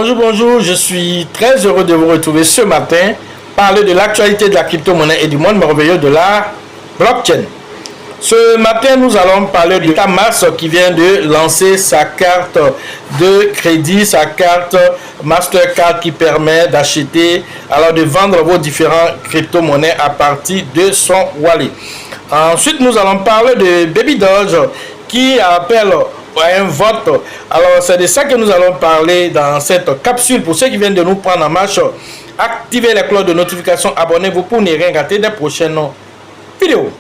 Bonjour, bonjour, je suis très heureux de vous retrouver ce matin, parler de l'actualité de la crypto-monnaie et du monde merveilleux de la blockchain. Ce matin, nous allons parler de MetaMask qui vient de lancer sa carte de crédit, sa carte Mastercard qui permet d'acheter, alors de vendre vos différentes crypto-monnaies à partir de son wallet. Ensuite, nous allons parler de Baby Doge qui appelle un vote. Alors, c'est de ça que nous allons parler dans cette capsule. Pour ceux qui viennent de nous prendre en marche, activez les cloches de notification, abonnez-vous pour ne rien rater des prochaines vidéos.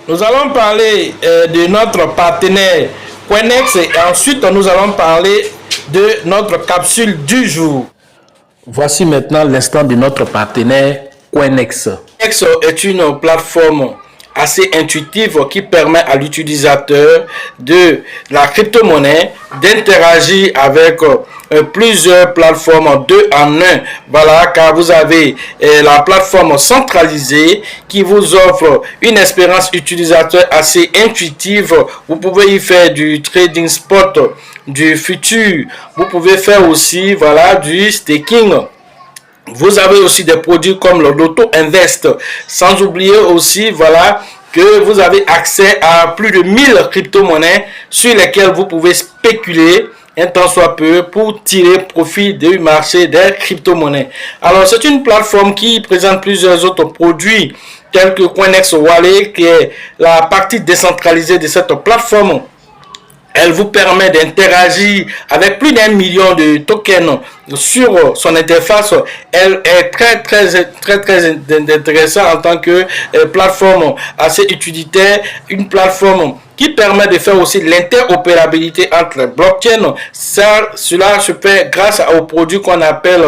Nous allons parler de notre partenaire Coinex et ensuite nous allons parler de notre capsule du jour. Voici maintenant l'instant de notre partenaire Coinex. Coinex est une plateforme assez intuitive qui permet à l'utilisateur de la crypto-monnaie d'interagir avec plusieurs plateformes 2 en 1. Voilà, car vous avez la plateforme centralisée qui vous offre une expérience utilisateur assez intuitive. Vous pouvez y faire du trading spot, du futur. Vous pouvez faire aussi, voilà, du staking. Vous avez aussi des produits comme le Loto Invest. Sans oublier aussi, voilà, que vous avez accès à plus de 1000 crypto-monnaies sur lesquelles vous pouvez spéculer un temps soit peu pour tirer profit du marché des crypto-monnaies. Alors, c'est une plateforme qui présente plusieurs autres produits tels que Coinex Wallet, qui est la partie décentralisée de cette plateforme. Elle vous permet d'interagir avec plus d'1 million de tokens sur son interface. Elle est très intéressante en tant que plateforme assez utilitaire, une plateforme qui permet de faire aussi l'interopérabilité entre les blockchains. Cela se fait grâce au produit qu'on appelle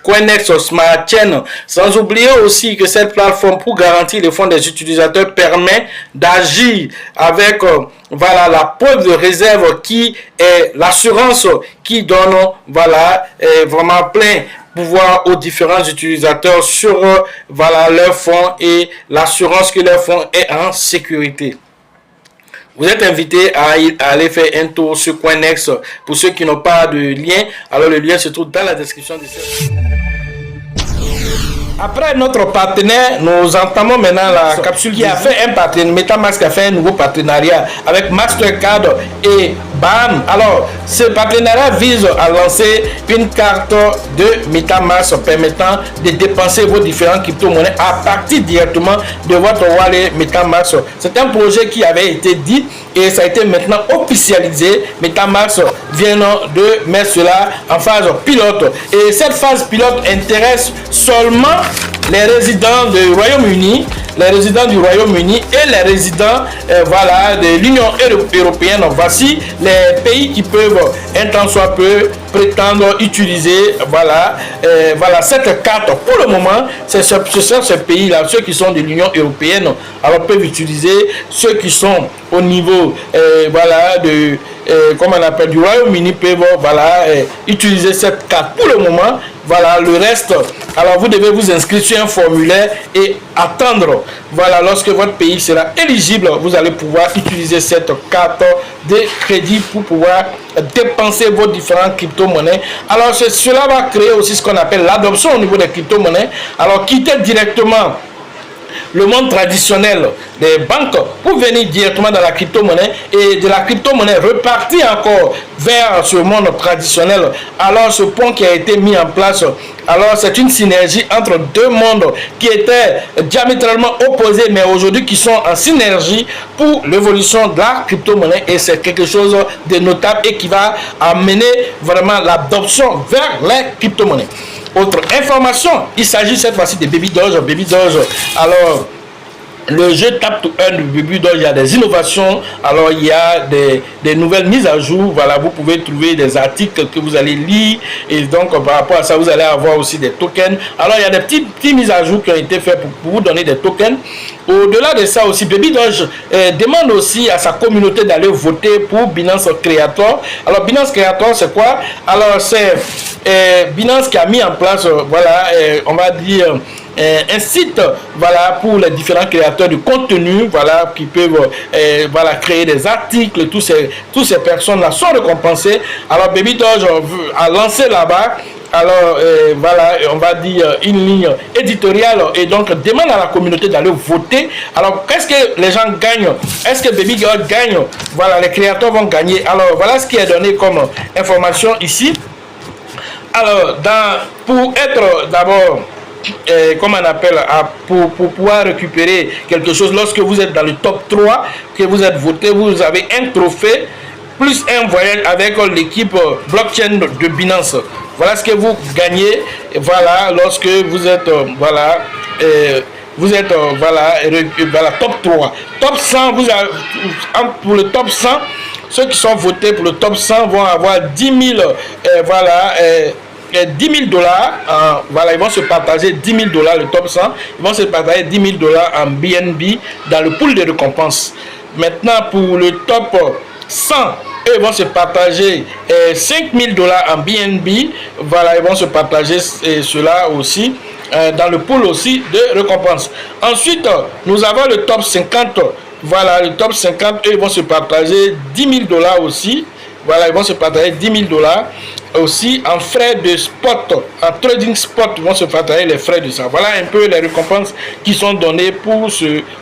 Coinex Smart Chain. Sans oublier aussi que cette plateforme, pour garantir les fonds des utilisateurs, permet d'agir avec voilà, la preuve de réserve qui est l'assurance qui donne voilà, vraiment plein pouvoir aux différents utilisateurs sur voilà, leurs fonds et l'assurance que leur fonds est en sécurité. Vous êtes invité à aller faire un tour sur Coinex. Pour ceux qui n'ont pas de lien, alors le lien se trouve dans la description de cette vidéo. Après notre partenaire, nous entamons maintenant la capsule qui a fait un partenariat. MetaMask a fait un nouveau partenariat avec Mastercard et BAM. Alors, ce partenariat vise à lancer une carte de MetaMask permettant de dépenser vos différentes crypto-monnaies à partir directement de votre wallet MetaMask. C'est un projet qui avait été dit et ça a été maintenant officialisé. MetaMask vient de mettre cela en phase pilote. Et cette phase pilote intéresse seulement les résidents du Royaume-Uni, et les résidents voilà, de l'Union européenne. Voici les pays qui peuvent, un temps soit peu, prétendre utiliser voilà, voilà, cette carte. Pour le moment, ce sont ces pays-là, ceux qui sont de l'Union européenne, alors peuvent utiliser. Ceux qui sont au niveau voilà, de comment on appelle, du Royaume-Uni peuvent voilà, utiliser cette carte pour le moment. Voilà, le reste, alors vous devez vous inscrire sur un formulaire et attendre. Voilà, lorsque votre pays sera éligible, vous allez pouvoir utiliser cette carte de crédit pour pouvoir dépenser vos différentes crypto-monnaies. Alors, cela va créer aussi ce qu'on appelle l'adoption au niveau des crypto-monnaies. Alors, quittez directement le monde traditionnel des banques pour venir directement dans la crypto-monnaie et de la crypto-monnaie repartir encore vers ce monde traditionnel. Alors ce pont qui a été mis en place, alors c'est une synergie entre deux mondes qui étaient diamétralement opposés mais aujourd'hui qui sont en synergie pour l'évolution de la crypto-monnaie et c'est quelque chose de notable et qui va amener vraiment l'adoption vers les crypto-monnaies. Autre information, il s'agit cette fois-ci de Baby Doge. Baby Doge, alors le jeu Tap to Earn de Baby Doge, il y a des innovations, alors il y a des nouvelles mises à jour. Voilà, vous pouvez trouver des articles que vous allez lire et donc par rapport à ça, vous allez avoir aussi des tokens. Alors il y a des petites mises à jour qui ont été faites pour vous donner des tokens. Au-delà de ça aussi, Baby Doge demande aussi à sa communauté d'aller voter pour Binance Creator. Alors Binance Creator, c'est quoi? Alors c'est Binance qui a mis en place, voilà, on va dire un site, voilà, pour les différents créateurs de contenu, voilà, qui peuvent voilà, créer des articles. Toutes ces personnes-là sont récompensées. Alors Baby Doge a lancé là-bas, alors voilà, on va dire une ligne éditoriale, et donc demande à la communauté d'aller voter. Alors qu'est-ce que les gens gagnent? Est-ce que Baby Doge gagne? Voilà, les créateurs vont gagner. Alors voilà ce qui est donné comme information ici. Alors pour être d'abord comment on appelle, pour pouvoir récupérer quelque chose, lorsque vous êtes dans le top 3, que vous êtes voté, vous avez un trophée plus un voyage avec l'équipe blockchain de Binance. Voilà ce que vous gagnez, voilà, lorsque vous êtes voilà, voilà, top 3. Top 100, vous avez, pour le top 100, ceux qui sont votés pour le top 100 vont avoir 10 000 voilà, 10 000 dollars, voilà, ils vont se partager 10 000 dollars, le top 100, ils vont se partager 10 000 dollars en BNB dans le pool de récompenses. Maintenant, pour le top 100, ils vont se partager 5 000 dollars en BNB, voilà, ils vont se partager cela aussi dans le pool aussi de récompenses. Ensuite, nous avons le top 50, voilà, le top 50, eux, ils vont se partager 10 000 dollars aussi. Voilà, ils vont se partager 10 000 dollars aussi en frais de spot, en trading spot, ils vont se partager les frais de ça. Voilà un peu les récompenses qui sont données pour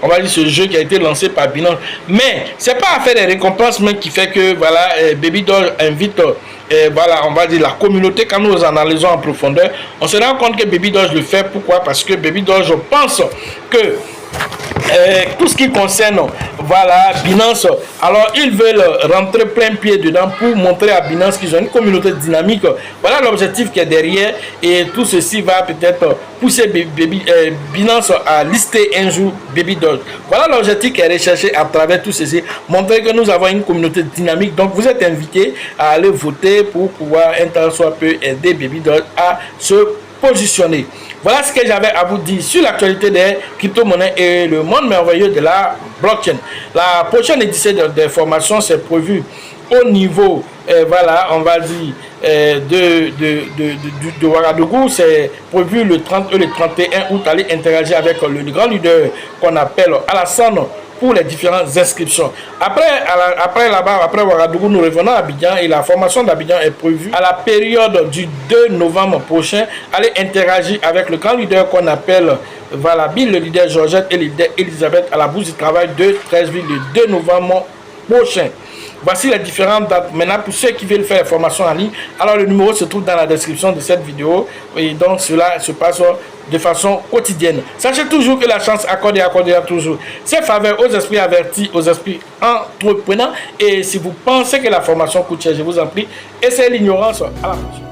on va dire, ce jeu qui a été lancé par Binance. Mais c'est pas à faire des récompenses même qui fait que voilà, Baby Doge invite voilà, on va dire la communauté. Quand nous analysons en profondeur, on se rend compte que Baby Doge le fait. Pourquoi? Parce que Baby Doge pense que tout ce qui concerne voilà, Binance, alors ils veulent rentrer plein pied dedans pour montrer à Binance qu'ils ont une communauté dynamique. Voilà l'objectif qui est derrière, et tout ceci va peut-être pousser Binance à lister un jour Baby Doge. Voilà l'objectif qui est recherché à travers tout ceci, montrer que nous avons une communauté dynamique. Donc vous êtes invités à aller voter pour pouvoir un temps soit peu aider Baby Doge à se positionner. Voilà ce que j'avais à vous dire sur l'actualité des crypto-monnaies et le monde merveilleux de la blockchain. La prochaine édition des formations, c'est prévu au niveau, voilà, on va dire, de Ouagadougou. C'est prévu le 30 et le 31 août, aller interagir avec le grand leader qu'on appelle Alassane pour les différentes inscriptions. Après là-bas, après Ouagadougou, nous revenons à Abidjan, et la formation d'Abidjan est prévue à la période du 2 novembre prochain. Allez interagir avec le grand leader qu'on appelle voilà, Bill, le leader Georgette et le leader Elisabeth à la bourse du travail de 13 villes le 2 novembre prochain. Voici les différentes dates. Maintenant, pour ceux qui veulent faire les formations en ligne, alors le numéro se trouve dans la description de cette vidéo, et donc cela se passe de façon quotidienne. Sachez toujours que la chance accordera toujours ses faveurs aux esprits avertis, aux esprits entreprenants. Et si vous pensez que la formation coûte cher, je vous en prie, essayez l'ignorance. À la prochaine.